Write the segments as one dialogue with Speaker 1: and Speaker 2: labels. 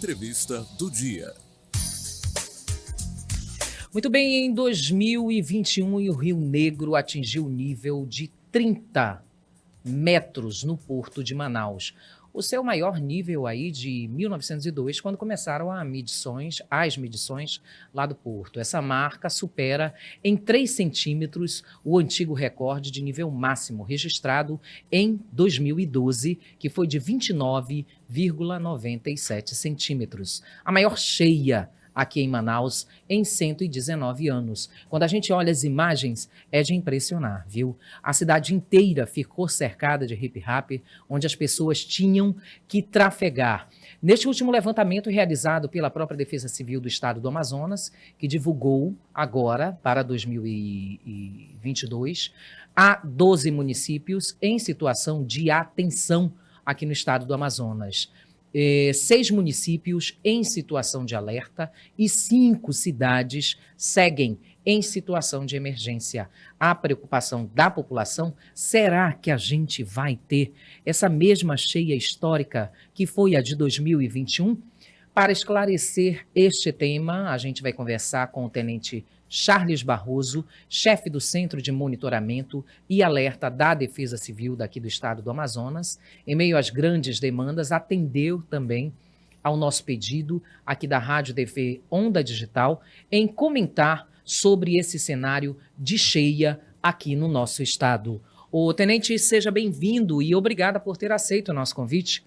Speaker 1: Entrevista do dia.
Speaker 2: Muito bem, em 2021 o Rio Negro atingiu o nível de 30 metros no Porto de Manaus. O seu maior nível aí de 1902, quando começaram as medições lá do Porto. Essa marca supera em 3 centímetros o antigo recorde de nível máximo registrado em 2012, que foi de 29,97 centímetros. A maior cheia aqui em Manaus em 119 anos. Quando a gente olha as imagens, é de impressionar, viu? A cidade inteira ficou cercada de hip-hop, onde as pessoas tinham que trafegar. Neste último levantamento realizado pela própria Defesa Civil do Estado do Amazonas, que divulgou agora, para 2022, há 12 municípios em situação de atenção aqui no estado do Amazonas. 6 municípios em situação de alerta e 5 cidades seguem em situação de emergência. A preocupação da população, será que a gente vai ter essa mesma cheia histórica que foi a de 2021? Para esclarecer este tema, a gente vai conversar com o tenente Charles Barroso, chefe do Centro de Monitoramento e Alerta da Defesa Civil daqui do estado do Amazonas. Em meio às grandes demandas, atendeu também ao nosso pedido aqui da Rádio TV Onda Digital em comentar sobre esse cenário de cheia aqui no nosso estado. O tenente, seja bem-vindo e obrigada por ter aceito o nosso convite.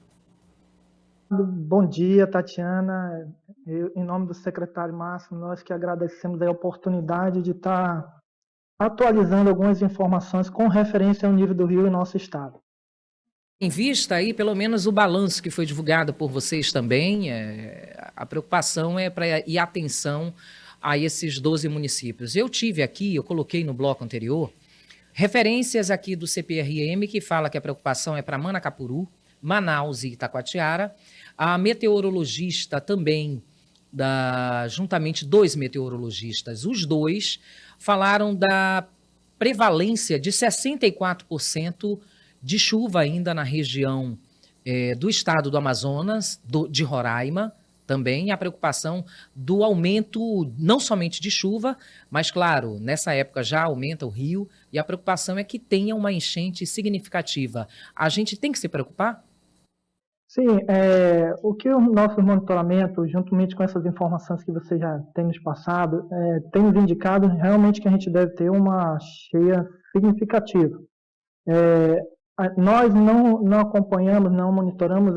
Speaker 3: Bom dia, Tatiana. Em nome do secretário Márcio, nós que agradecemos a oportunidade de estar atualizando algumas informações com referência ao nível do rio em nosso estado.
Speaker 2: Em vista aí, pelo menos o balanço que foi divulgado por vocês também, a preocupação e atenção a esses 12 municípios. Eu tive aqui, eu coloquei no bloco anterior, referências aqui do CPRM que fala que a preocupação é para Manacapuru, Manaus e Itacoatiara. A meteorologista também, juntamente 2 meteorologistas, os 2 falaram da prevalência de 64% de chuva ainda na região do estado do Amazonas, de Roraima, também a preocupação do aumento não somente de chuva, mas claro, nessa época já aumenta o rio e a preocupação é que tenha uma enchente significativa. A gente tem que se preocupar?
Speaker 3: Sim, o que o nosso monitoramento, juntamente com essas informações que você já tem nos passado, tem nos indicado realmente que a gente deve ter uma cheia significativa. Nós não acompanhamos, não monitoramos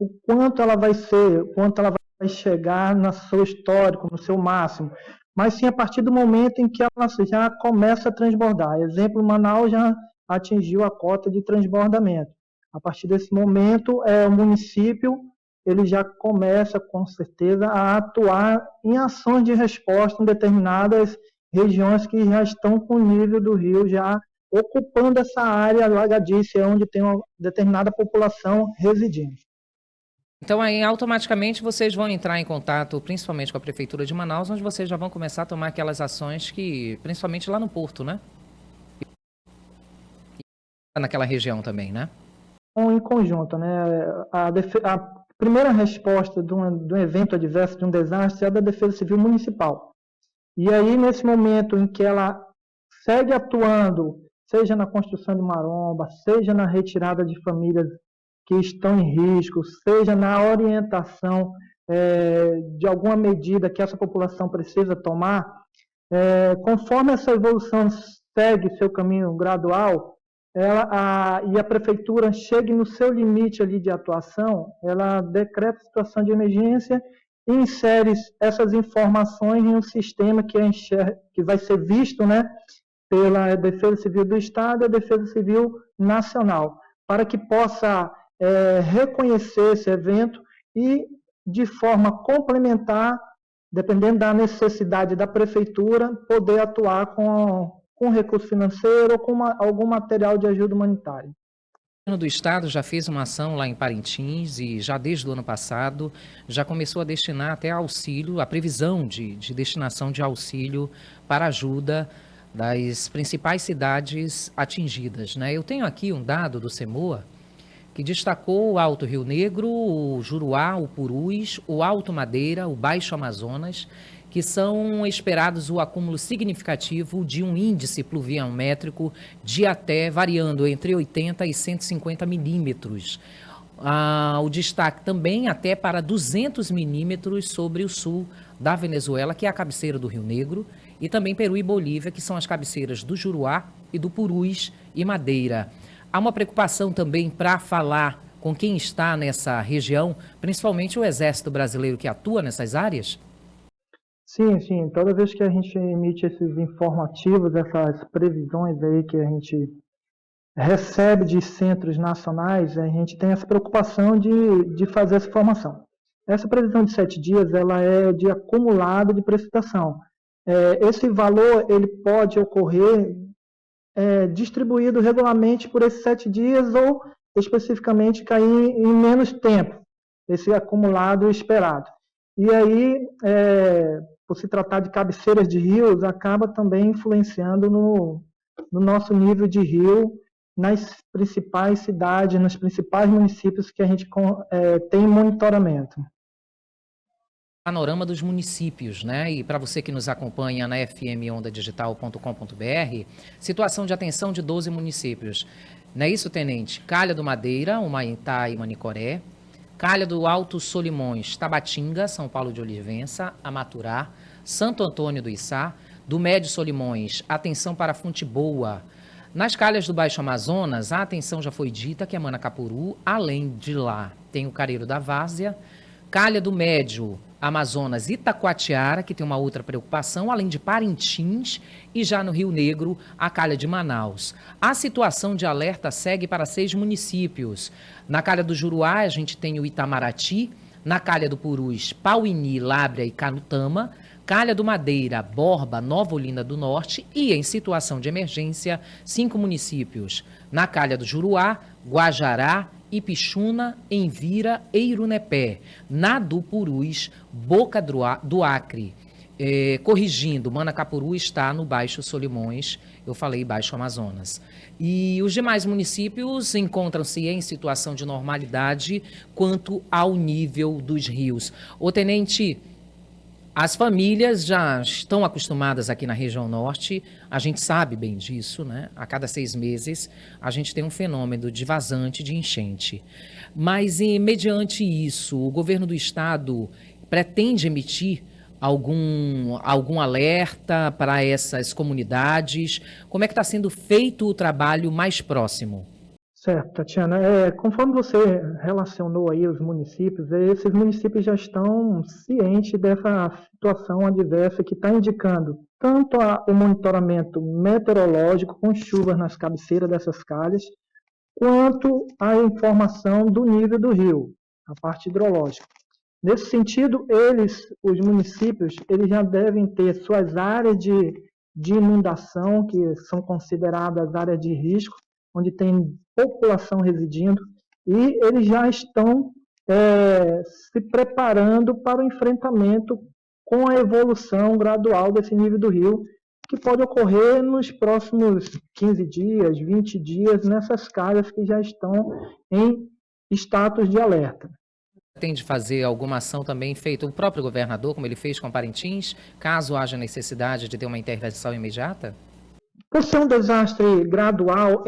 Speaker 3: o quanto ela vai ser, o quanto ela vai chegar no seu histórico, no seu máximo, mas sim a partir do momento em que ela já começa a transbordar. Exemplo, Manaus já atingiu a cota de transbordamento. A partir desse momento, o município ele já começa, com certeza, a atuar em ações de resposta em determinadas regiões que já estão com o nível do rio já ocupando essa área alagadícia, onde tem uma determinada população residindo.
Speaker 2: Então, aí, automaticamente, vocês vão entrar em contato, principalmente com a Prefeitura de Manaus, onde vocês já vão começar a tomar aquelas ações que, principalmente lá no Porto, né? E naquela região também, né?
Speaker 3: Em conjunto, né? A primeira resposta de um evento adverso, de um desastre, é a da Defesa Civil Municipal. E aí, nesse momento em que ela segue atuando, seja na construção de maromba, seja na retirada de famílias que estão em risco, seja na orientação de alguma medida que essa população precisa tomar, conforme essa evolução segue seu caminho gradual, e a prefeitura chegue no seu limite ali de atuação, ela decreta a situação de emergência e insere essas informações em um sistema que vai ser visto, né, pela Defesa Civil do Estado e a Defesa Civil Nacional, para que possa reconhecer esse evento e, de forma complementar, dependendo da necessidade da prefeitura, poder atuar com recurso financeiro ou com algum material de ajuda humanitária.
Speaker 2: O governo do estado já fez uma ação lá em Parintins e já desde o ano passado já começou a destinar até auxílio, a previsão de destinação de auxílio para ajuda das principais cidades atingidas, né? Eu tenho aqui um dado do CEMOA que destacou o Alto Rio Negro, o Juruá, o Purus, o Alto Madeira, o Baixo Amazonas, que são esperados o acúmulo significativo de um índice pluviométrico de até variando entre 80 e 150 milímetros. O destaque também até para 200 milímetros sobre o sul da Venezuela, que é a cabeceira do Rio Negro, e também Peru e Bolívia, que são as cabeceiras do Juruá e do Purus e Madeira. Há uma preocupação também para falar com quem está nessa região, principalmente o Exército Brasileiro que atua nessas áreas?
Speaker 3: Sim, sim. Toda vez que a gente emite esses informativos, essas previsões aí que a gente recebe de centros nacionais, a gente tem essa preocupação de fazer essa formação. Essa previsão de 7 dias, ela é de acumulado de precipitação. Esse valor, ele pode ocorrer distribuído regularmente por esses 7 dias ou especificamente cair em menos tempo, esse acumulado esperado. E aí, por se tratar de cabeceiras de rios, acaba também influenciando no nosso nível de rio nas principais cidades, nos principais municípios que a gente tem monitoramento.
Speaker 2: Panorama dos municípios, né? E para você que nos acompanha na fmondadigital.com.br, situação de atenção de 12 municípios. Não é isso, Tenente? Calha do Madeira, Humaitá e Manicoré. Calha do Alto Solimões, Tabatinga, São Paulo de Olivença, Amaturá, Santo Antônio do Içá. Do Médio Solimões, atenção para Fonte Boa. Nas calhas do Baixo Amazonas, a atenção já foi dita, que é Manacapuru. Além de lá, tem o Careiro da Várzea. Calha do Médio Amazonas, Itacoatiara, que tem uma outra preocupação, além de Parintins e já no Rio Negro, a calha de Manaus. A situação de alerta segue para 6 municípios. Na calha do Juruá, a gente tem o Itamaraty, na calha do Purus, Pauini, Lábrea e Canutama, calha do Madeira, Borba, Nova Olinda do Norte e, em situação de emergência, 5 municípios. Na calha do Juruá, Guajará, Ipixuna, Envira e Irunepé. Na do Purus, Boca do Acre. Corrigindo, Manacapuru está no Baixo Solimões, eu falei Baixo Amazonas. E os demais municípios encontram-se em situação de normalidade quanto ao nível dos rios. Ô, Tenente, as famílias já estão acostumadas aqui na região norte, a gente sabe bem disso, né? A cada 6 meses a gente tem um fenômeno de vazante, de enchente. Mas, mediante isso, o governo do estado pretende emitir algum alerta para essas comunidades? Como é que está sendo feito o trabalho mais próximo?
Speaker 3: Certo, Tatiana. Conforme você relacionou aí os municípios, esses municípios já estão cientes dessa situação adversa que está indicando tanto o monitoramento meteorológico com chuvas nas cabeceiras dessas calhas, quanto a informação do nível do rio, a parte hidrológica. Nesse sentido, os municípios, eles já devem ter suas áreas de inundação, que são consideradas áreas de risco, onde tem população residindo, e eles já estão se preparando para o enfrentamento com a evolução gradual desse nível do rio, que pode ocorrer nos próximos 15 dias, 20 dias, nessas calhas que já estão em status de alerta.
Speaker 2: Tem de fazer alguma ação também feita o próprio governador, como ele fez com Parintins, caso haja necessidade de ter uma intervenção imediata?
Speaker 3: Por ser um desastre gradual,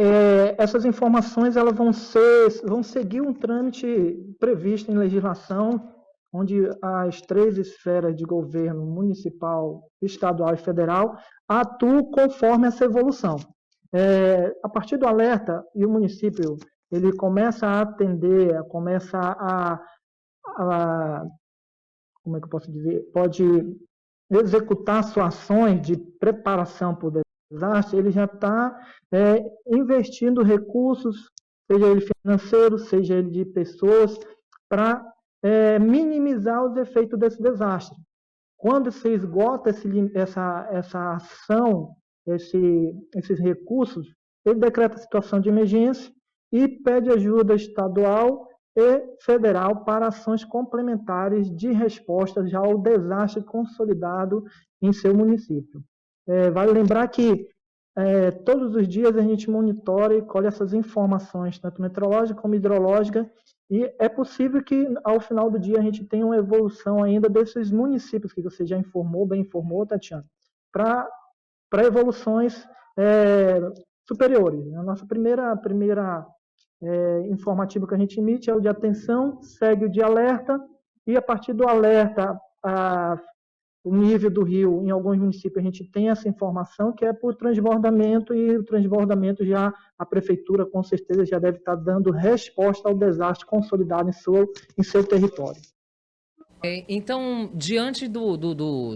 Speaker 3: essas informações elas vão seguir um trâmite previsto em legislação, onde as 3 esferas de governo, municipal, estadual e federal, atuam conforme essa evolução. A partir do alerta, e o município ele começa a atender, começa como é que eu posso dizer, pode executar suas ações de preparação para o desastre, ele já está investindo recursos, seja ele financeiro, seja ele de pessoas, para minimizar os efeitos desse desastre. Quando se esgota essa ação, esses recursos, ele decreta a situação de emergência e pede ajuda estadual e federal para ações complementares de resposta já ao desastre consolidado em seu município. Vale lembrar que todos os dias a gente monitora e colhe essas informações, tanto meteorológica como hidrológica, e é possível que ao final do dia a gente tenha uma evolução ainda desses municípios que você já informou, bem informou, Tatiana, para evoluções superiores. A nossa primeira informativa que a gente emite é o de atenção, segue o de alerta, e a partir do alerta, o nível do rio, em alguns municípios, a gente tem essa informação, que é por transbordamento, e o transbordamento já, a prefeitura, com certeza, já deve estar dando resposta ao desastre consolidado em seu território.
Speaker 2: Então, diante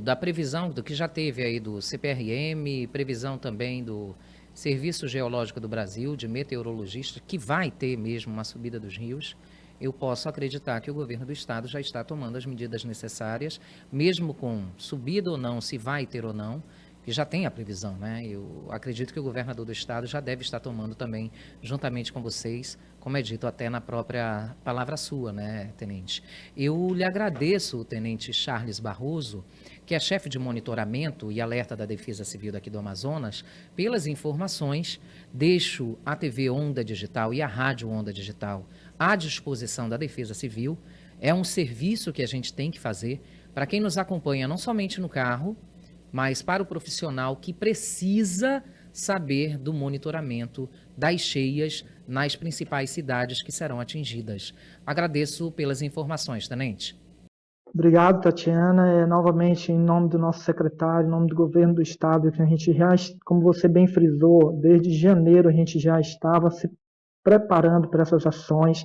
Speaker 2: da previsão do que já teve aí do CPRM, previsão também do Serviço Geológico do Brasil, de meteorologista, que vai ter mesmo uma subida dos rios, eu posso acreditar que o governo do estado já está tomando as medidas necessárias, mesmo com subida ou não, se vai ter ou não, que já tem a previsão, né? Eu acredito que o governador do estado já deve estar tomando também, juntamente com vocês, como é dito até na própria palavra sua, né, tenente? Eu lhe agradeço, tenente Charles Barroso, que é chefe de monitoramento e alerta da Defesa Civil daqui do Amazonas, pelas informações. Deixo a TV Onda Digital e a Rádio Onda Digital à disposição da Defesa Civil. É um serviço que a gente tem que fazer para quem nos acompanha, não somente no carro, mas para o profissional que precisa saber do monitoramento das cheias nas principais cidades que serão atingidas. Agradeço pelas informações, tenente.
Speaker 3: Obrigado, Tatiana. Novamente, em nome do nosso secretário, em nome do governo do estado, que a gente já, como você bem frisou, desde janeiro a gente já estava se preparando para essas ações,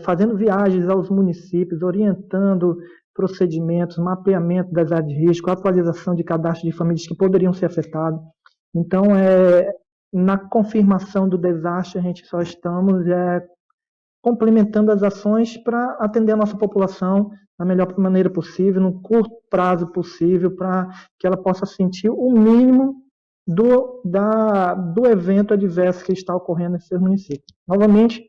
Speaker 3: fazendo viagens aos municípios, orientando procedimentos, mapeamento das áreas de risco, atualização de cadastro de famílias que poderiam ser afetadas. Então, na confirmação do desastre, a gente só estamos complementando as ações para atender a nossa população da melhor maneira possível, no curto prazo possível, para que ela possa sentir o mínimo do evento adverso que está ocorrendo nesse município. Novamente,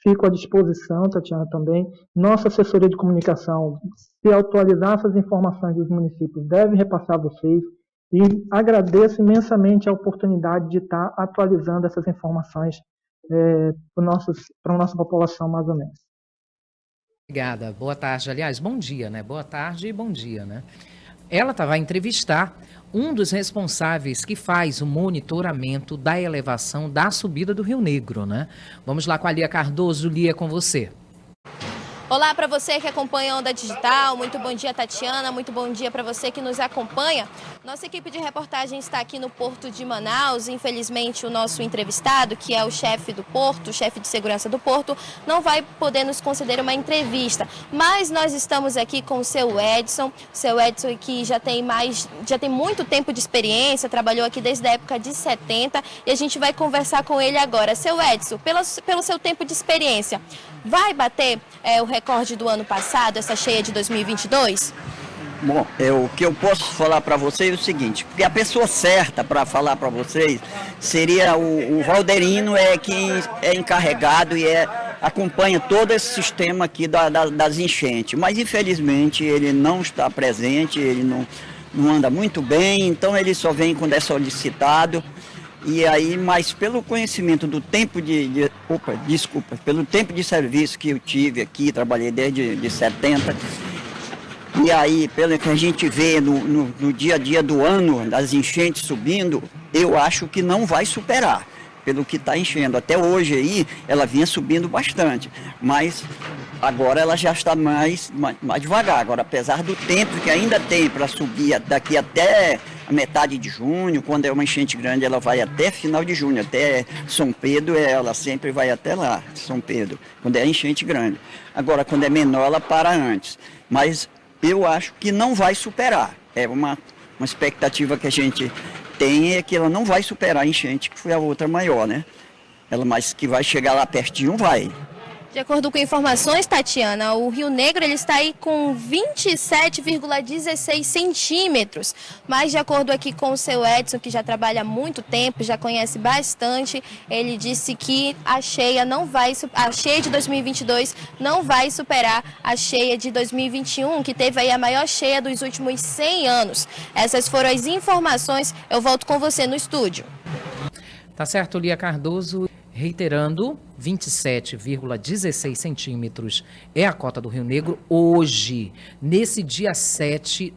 Speaker 3: fico à disposição, Tatiana, também. Nossa assessoria de comunicação, se atualizar essas informações dos municípios, deve repassar a vocês, e agradeço imensamente a oportunidade de estar atualizando essas informações para a nossa população amazonense.
Speaker 2: Obrigada. Boa tarde. Aliás, bom dia, né? Boa tarde e bom dia, né? Ela vai entrevistar um dos responsáveis que faz o monitoramento da elevação da subida do Rio Negro, né? Vamos lá com a Lia Cardoso. Lia, com você.
Speaker 1: Olá para você que acompanha a Onda Digital, muito bom dia, Tatiana, muito bom dia para você que nos acompanha. Nossa equipe de reportagem está aqui no Porto de Manaus. Infelizmente, o nosso entrevistado, que é o chefe do Porto, o chefe de segurança do Porto, não vai poder nos conceder uma entrevista. Mas nós estamos aqui com o seu Edson que já tem muito tempo de experiência, trabalhou aqui desde a época de 70, e a gente vai conversar com ele agora. Seu Edson, pelo seu tempo de experiência, vai bater o recorde do ano passado, essa cheia de 2022?
Speaker 4: Bom, o que eu posso falar para vocês é o seguinte, que a pessoa certa para falar para vocês seria o Valderino, quem é encarregado e acompanha todo esse sistema aqui das enchentes, mas infelizmente ele não está presente, ele não anda muito bem, então ele só vem quando é solicitado. E aí, mas pelo conhecimento do tempo pelo tempo de serviço que eu tive aqui, trabalhei desde 70, e aí, pelo que a gente vê no dia a dia do ano, das enchentes subindo, eu acho que não vai superar, pelo que está enchendo. Até hoje aí, ela vinha subindo bastante, mas agora ela já está mais devagar. Agora, apesar do tempo que ainda tem para subir daqui até a metade de junho, quando é uma enchente grande, ela vai até final de junho, até São Pedro, ela sempre vai até lá, São Pedro, quando é enchente grande. Agora, quando é menor, ela para antes. Mas eu acho que não vai superar. É uma expectativa que a gente tem, é que ela não vai superar a enchente, que foi a outra maior, né? Mas que vai chegar lá pertinho, vai.
Speaker 1: De acordo com informações, Tatiana, o Rio Negro ele está aí com 27,16 centímetros. Mas de acordo aqui com o seu Edson, que já trabalha há muito tempo, já conhece bastante, ele disse que a cheia de 2022 não vai superar a cheia de 2021, que teve aí a maior cheia dos últimos 100 anos. Essas foram as informações. Eu volto com você no estúdio.
Speaker 2: Tá certo, Lia Cardoso. Reiterando, 27,16 centímetros é a cota do Rio Negro hoje, nesse dia 7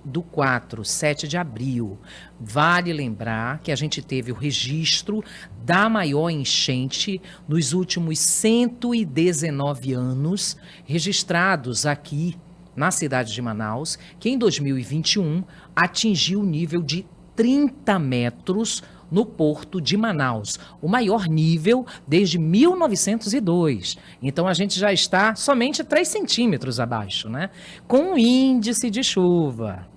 Speaker 2: de abril. Vale lembrar que a gente teve o registro da maior enchente nos últimos 119 anos, registrados aqui na cidade de Manaus, que em 2021 atingiu o nível de 30 metros no porto de Manaus, o maior nível desde 1902. Então a gente já está somente 3 centímetros abaixo, né? Com o índice de chuva,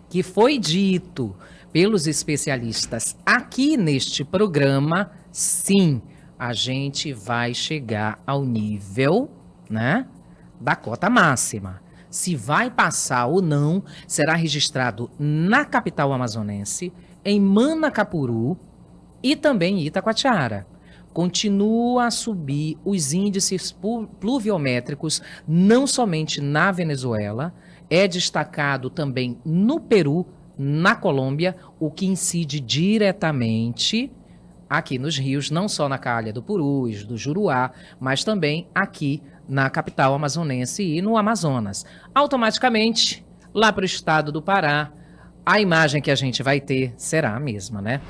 Speaker 2: que foi dito pelos especialistas aqui neste programa, sim, a gente vai chegar ao nível, né, da cota máxima. Se vai passar ou não, será registrado na capital amazonense, em Manacapuru e também em Itacoatiara. Continua a subir os índices pluviométricos, não somente na Venezuela, é destacado também no Peru, na Colômbia, o que incide diretamente aqui nos rios, não só na Calha do Purus, do Juruá, mas também aqui na capital amazonense e no Amazonas. Automaticamente, lá para o estado do Pará, a imagem que a gente vai ter será a mesma, né?